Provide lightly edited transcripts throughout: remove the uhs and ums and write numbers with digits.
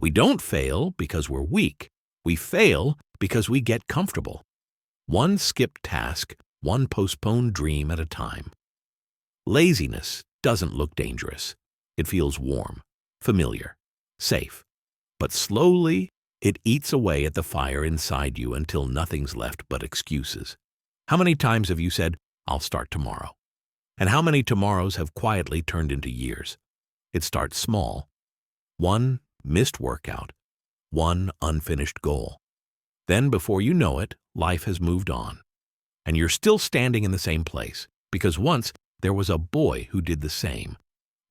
We don't fail because we're weak. We fail because we get comfortable. One skipped task, one postponed dream at a time. Laziness doesn't look dangerous. It feels warm, familiar, safe. But slowly, it eats away at the fire inside you until nothing's left but excuses. How many times have you said, "I'll start tomorrow"? And how many tomorrows have quietly turned into years? It starts small. One missed workout, one unfinished goal. Then, before you know it, life has moved on. And you're still standing in the same place, because once there was a boy who did the same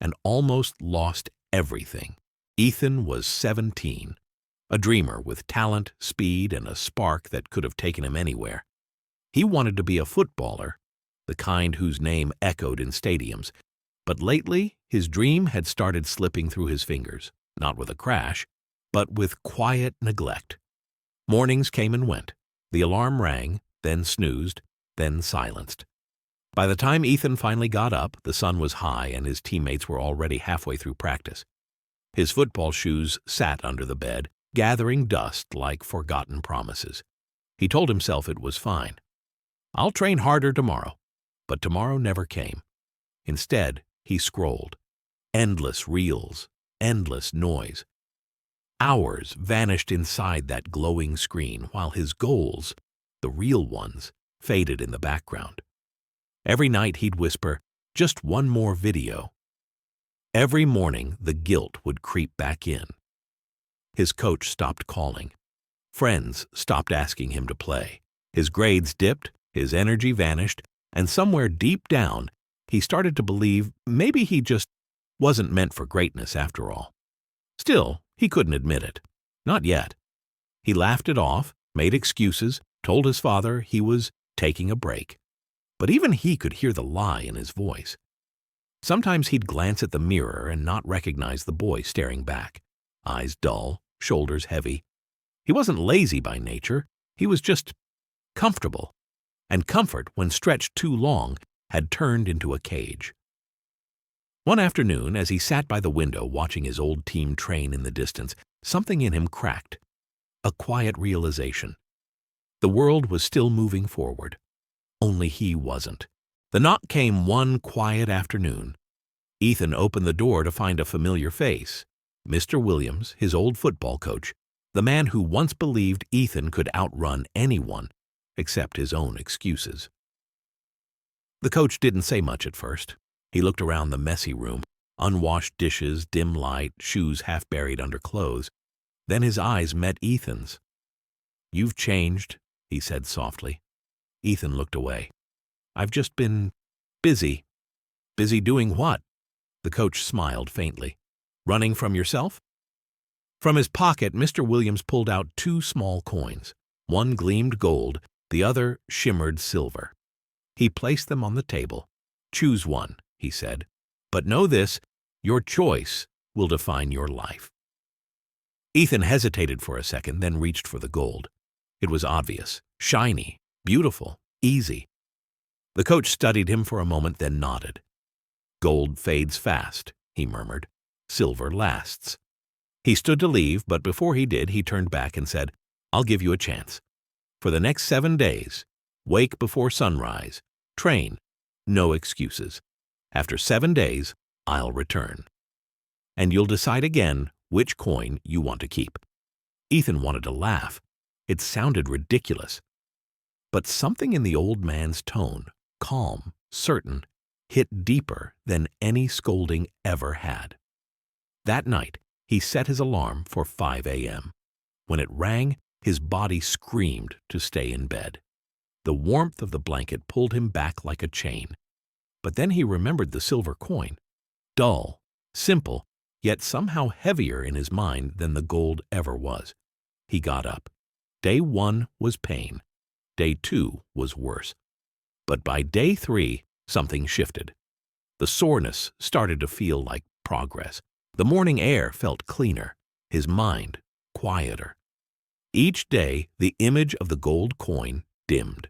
and almost lost everything. Ethan was 17, a dreamer with talent, speed, and a spark that could have taken him anywhere. He wanted to be a footballer, the kind whose name echoed in stadiums. But lately, his dream had started slipping through his fingers, not with a crash, but with quiet neglect. Mornings came and went. The alarm rang, then snoozed, then silenced. By the time Ethan finally got up, the sun was high and his teammates were already halfway through practice. His football shoes sat under the bed, gathering dust like forgotten promises. He told himself it was fine. "I'll train harder tomorrow." But tomorrow never came. Instead, he scrolled. Endless reels, endless noise. Hours vanished inside that glowing screen while his goals, the real ones, faded in the background. Every night he'd whisper, "Just one more video." Every morning the guilt would creep back in. His coach stopped calling. Friends stopped asking him to play. His grades dipped, his energy vanished, and somewhere deep down he started to believe maybe he just wasn't meant for greatness after all. Still, he couldn't admit it. Not yet. He laughed it off, made excuses, told his father he was taking a break. But even he could hear the lie in his voice. Sometimes he'd glance at the mirror and not recognize the boy staring back, eyes dull, shoulders heavy. He wasn't lazy by nature, he was just comfortable. And comfort, when stretched too long, had turned into a cage. One afternoon, as he sat by the window watching his old team train in the distance, something in him cracked. A quiet realization. The world was still moving forward. Only he wasn't. The knock came one quiet afternoon. Ethan opened the door to find a familiar face. Mr. Williams, his old football coach, the man who once believed Ethan could outrun anyone except his own excuses. The coach didn't say much at first. He looked around the messy room, unwashed dishes, dim light, shoes half buried under clothes. Then his eyes met Ethan's. "You've changed," he said softly. Ethan looked away. "I've just been busy." "Busy doing what?" The coach smiled faintly. "Running from yourself?" From his pocket, Mr. Williams pulled out 2 small coins. One gleamed gold, the other shimmered silver. He placed them on the table. "Choose one," he said. "But know this, your choice will define your life." Ethan hesitated for a second, then reached for the gold. It was obvious, shiny, beautiful, easy. The coach studied him for a moment, then nodded. "Gold fades fast," he murmured. "Silver lasts." He stood to leave, but before he did, he turned back and said, "I'll give you a chance. For the next 7 days, wake before sunrise, train, no excuses. After 7 days, I'll return. And you'll decide again which coin you want to keep." Ethan wanted to laugh. It sounded ridiculous. But something in the old man's tone, calm, certain, hit deeper than any scolding ever had. That night, he set his alarm for 5 a.m. When it rang, his body screamed to stay in bed. The warmth of the blanket pulled him back like a chain. But then he remembered the silver coin. Dull, simple, yet somehow heavier in his mind than the gold ever was. He got up. Day 1 was pain. Day 2 was worse. But by day 3, something shifted. The soreness started to feel like progress. The morning air felt cleaner, his mind quieter. Each day, the image of the gold coin dimmed.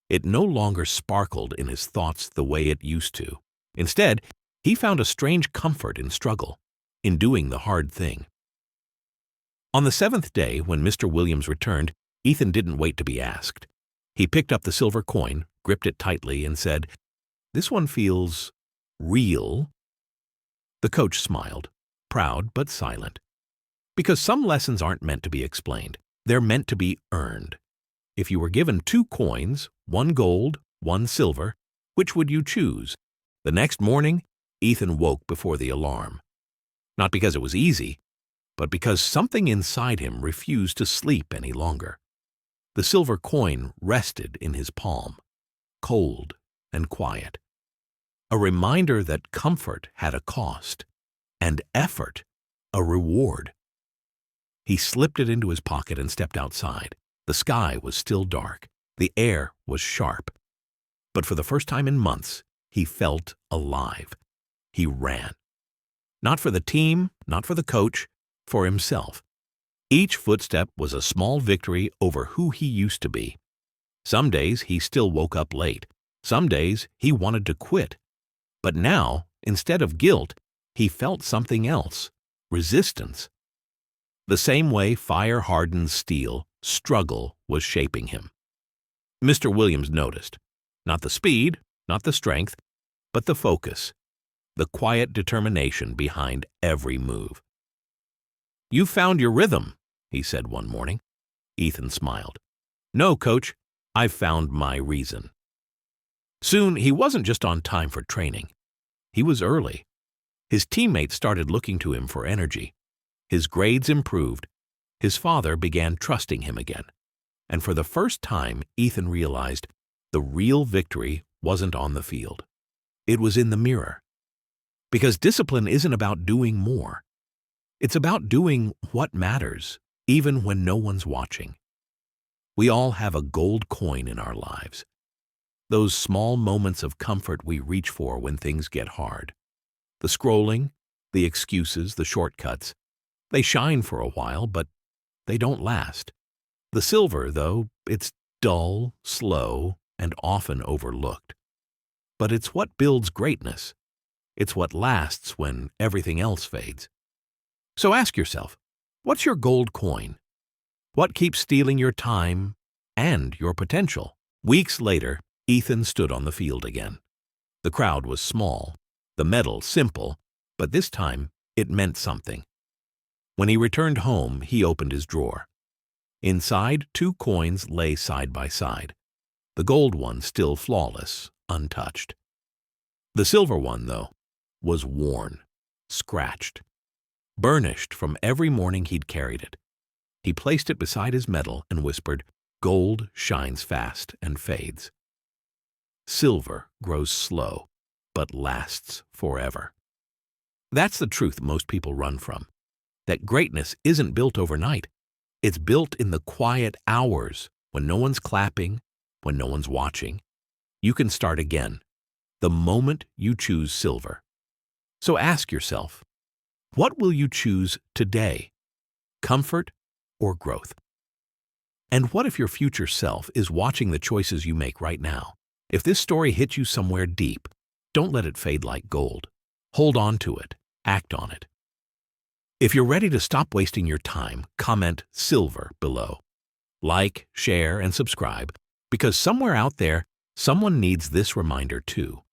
It no longer sparkled in his thoughts the way it used to. Instead, he found a strange comfort in struggle, in doing the hard thing. On the seventh day, when Mr. Williams returned, Ethan didn't wait to be asked. He picked up the silver coin, gripped it tightly, and said, "This one feels real." The coach smiled, proud but silent. Because some lessons aren't meant to be explained. They're meant to be earned. If you were given 2 coins, 1 gold, 1 silver, which would you choose? The next morning, Ethan woke before the alarm. Not because it was easy, but because something inside him refused to sleep any longer. The silver coin rested in his palm, cold and quiet. A reminder that comfort had a cost, and effort a reward. He slipped it into his pocket and stepped outside. The sky was still dark. The air was sharp. But for the first time in months, he felt alive. He ran. Not for the team, not for the coach, for himself. Each footstep was a small victory over who he used to be. Some days he still woke up late. Some days he wanted to quit. But now, instead of guilt, he felt something else, resistance. The same way fire hardens steel, struggle was shaping him. Mr. Williams noticed. Not the speed, not the strength, but the focus, the quiet determination behind every move. "You found your rhythm," he said one morning. Ethan smiled. "No, coach, I've found my reason." Soon he wasn't just on time for training. He was early. His teammates started looking to him for energy. His grades improved. His father began trusting him again. And for the first time, Ethan realized the real victory wasn't on the field. It was in the mirror. Because discipline isn't about doing more. It's about doing what matters, even when no one's watching. We all have a gold coin in our lives. Those small moments of comfort we reach for when things get hard. The scrolling, the excuses, the shortcuts. They shine for a while, but they don't last. The silver, though, it's dull, slow, and often overlooked. But it's what builds greatness. It's what lasts when everything else fades. So ask yourself, what's your gold coin? What keeps stealing your time and your potential? Weeks later, Ethan stood on the field again. The crowd was small, the medal simple, but this time it meant something. When he returned home, he opened his drawer. Inside, 2 coins lay side by side, the gold one still flawless, untouched. The silver one, though, was worn, scratched, burnished from every morning he'd carried it. He placed it beside his medal and whispered, "Gold shines fast and fades. Silver grows slow, but lasts forever." That's the truth most people run from. That greatness isn't built overnight. It's built in the quiet hours when no one's clapping, when no one's watching. You can start again, the moment you choose silver. So ask yourself, what will you choose today? Comfort or growth? And what if your future self is watching the choices you make right now? If this story hit you somewhere deep, don't let it fade like gold. Hold on to it. Act on it. If you're ready to stop wasting your time, comment silver below. Like, share, and subscribe, because somewhere out there, someone needs this reminder too.